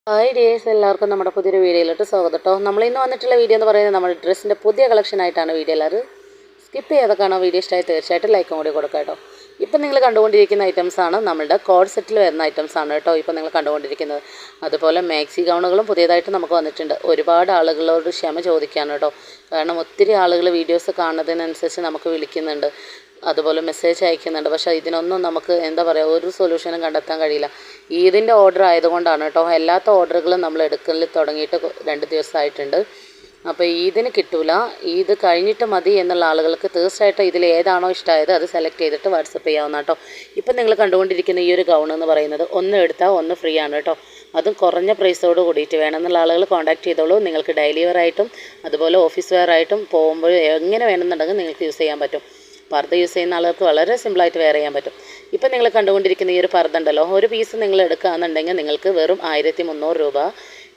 Hi dears, എല്ലാവർക്കും നമ്മുടെ പുതിയൊരു വീഡിയോയിലോട്ട് സ്വാഗതം കേട്ടോ. നമ്മളിന്ന് വന്നിട്ടുള്ള വീഡിയോ എന്ന് പറയുന്നത് നമ്മുടെ ഡ്രസ്സിൻ്റെ പുതിയ കളക്ഷൻ ആയിട്ടാണ്. വീഡിയോ എല്ലാവരും സ്കിപ്പ് ചെയ്തൊക്കെയാണോ വീഡിയോ ഇഷ്ടമായി തീർച്ചയായിട്ടും ലൈക്കും കൂടി കൊടുക്കാം കേട്ടോ. ഇപ്പം നിങ്ങൾ കണ്ടുകൊണ്ടിരിക്കുന്ന ഐറ്റംസാണ് നമ്മളുടെ കോഡ് സെറ്റിൽ വരുന്ന ഐറ്റംസാണ് കേട്ടോ ഇപ്പം നിങ്ങൾ കണ്ടുകൊണ്ടിരിക്കുന്നത്. അതുപോലെ മാക്സി ഗൗണുകളും പുതിയതായിട്ട് നമുക്ക് വന്നിട്ടുണ്ട്. ഒരുപാട് ആളുകളോട് ക്ഷമ ചോദിക്കുകയാണ് കേട്ടോ. കാരണം ഒത്തിരി ആളുകൾ വീഡിയോസ് കാണുന്നതിനനുസരിച്ച് നമുക്ക് വിളിക്കുന്നുണ്ട്, അതുപോലെ മെസ്സേജ് അയക്കുന്നുണ്ട്. പക്ഷേ ഇതിനൊന്നും നമുക്ക് എന്താ പറയുക, ഒരു സൊല്യൂഷനും കണ്ടെത്താൻ കഴിയില്ല. ഈദിൻ്റെ ഓർഡർ ആയതുകൊണ്ടാണ് കേട്ടോ. അല്ലാത്ത ഓർഡറുകളും നമ്മൾ എടുക്കൽ തുടങ്ങിയിട്ട് 2 ദിവസമായിട്ടുണ്ട്. അപ്പോൾ ഈദിന് കിട്ടൂല, ഈദ് കഴിഞ്ഞിട്ട് മതി എന്നുള്ള ആളുകൾക്ക് തീർച്ചയായിട്ടും ഇതിൽ ഏതാണോ ഇഷ്ടമായത് അത് സെലക്ട് ചെയ്തിട്ട് വാട്സപ്പ് ചെയ്യാവുന്ന കേട്ടോ. ഇപ്പം നിങ്ങൾ കണ്ടുകൊണ്ടിരിക്കുന്ന ഈ ഒരു ഗൗൺ എന്ന് പറയുന്നത് ഒന്ന് എടുത്താൽ ഒന്ന് ഫ്രീ ആണ് കേട്ടോ. അതും കുറഞ്ഞ പ്രൈസോട് കൂടിയിട്ട് വേണമെന്നുള്ള ആളുകൾ കോൺടാക്ട് ചെയ്തോളൂ. നിങ്ങൾക്ക് ഡെയിലി വെയർ ആയിട്ടും അതുപോലെ ഓഫീസ് വെയർ ആയിട്ടും പോകുമ്പോൾ എങ്ങനെ വേണമെന്നുണ്ടെങ്കിൽ നിങ്ങൾക്ക് യൂസ് ചെയ്യാൻ പറ്റും. പർദ്ദ യൂസ് ചെയ്യുന്ന ആളുകൾക്ക് വളരെ സിമ്പിളായിട്ട് വെയർ ചെയ്യാൻ പറ്റും. ഇപ്പം നിങ്ങൾ കണ്ടുകൊണ്ടിരിക്കുന്ന ഈ ഒരു പർദ്ദ ഉണ്ടല്ലോ, ഒരു പീസ് നിങ്ങൾ എടുക്കുകയാണെന്നുണ്ടെങ്കിൽ നിങ്ങൾക്ക് വെറും 1300 രൂപ,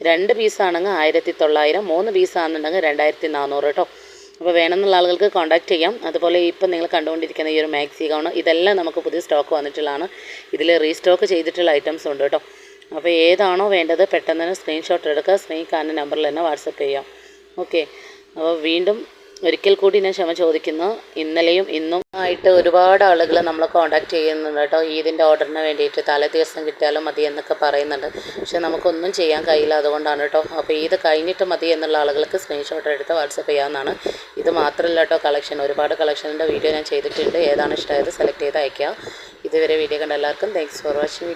2 പീസാണെങ്കിൽ 1900, 3 പീസാണെന്നുണ്ടെങ്കിൽ 2400 കേട്ടോ. അപ്പോൾ വേണമെന്നുള്ള ആളുകൾക്ക് കോൺടാക്ട് ചെയ്യാം. അതുപോലെ ഇപ്പം നിങ്ങൾ കണ്ടുകൊണ്ടിരിക്കുന്ന ഈ ഒരു മാക്സി ഗൗൺ, ഇതെല്ലാം നമുക്ക് പുതിയ സ്റ്റോക്ക് വന്നിട്ടുള്ളതാണ്. ഇതിൽ റീസ്റ്റോക്ക് ചെയ്തിട്ടുള്ള ഐറ്റംസ് ഉണ്ട് കേട്ടോ. അപ്പോൾ ഏതാണോ വേണ്ടത് പെട്ടെന്ന് തന്നെ സ്ക്രീൻഷോട്ട് എടുക്കുക, സ്ക്രീൻ കാണുന്ന നമ്പറിൽ തന്നെ വാട്സപ്പ് ചെയ്യാം. ഓക്കെ, അപ്പോൾ വീണ്ടും ഒരിക്കൽ കൂടി ഞാൻ ക്ഷമ ചോദിക്കുന്നു. ഇന്നലെയും ഇന്നും ആയിട്ട് ഒരുപാട് ആളുകൾ നമ്മളെ കോൺടാക്ട് ചെയ്യുന്നുണ്ട് കേട്ടോ. ഈദിൻ്റെ ഓർഡറിന് വേണ്ടിയിട്ട് തലേ ദിവസം കിട്ടിയാലും മതി എന്നൊക്കെ പറയുന്നുണ്ട്. പക്ഷെ നമുക്കൊന്നും ചെയ്യാൻ കഴിയില്ല, അതുകൊണ്ടാണ് കേട്ടോ. അപ്പോൾ ഈദ് കഴിഞ്ഞിട്ട് മതി എന്നുള്ള ആളുകൾക്ക് സ്ക്രീൻഷോട്ട് എടുത്ത് വാട്സപ്പ് ചെയ്യാവുന്നതാണ്. ഇത് മാത്രമല്ല കേട്ടോ, കളക്ഷൻ ഒരുപാട് കളക്ഷൻ്റെ വീഡിയോ ഞാൻ ചെയ്തിട്ടുണ്ട്. ഏതാണ് ഇഷ്ടമായത് സെലക്ട് ചെയ്ത് അയയ്ക്കുക. ഇതുവരെ വീഡിയോ കണ്ട എല്ലാവർക്കും താങ്ക്സ് ഫോർ വാച്ചിങ്.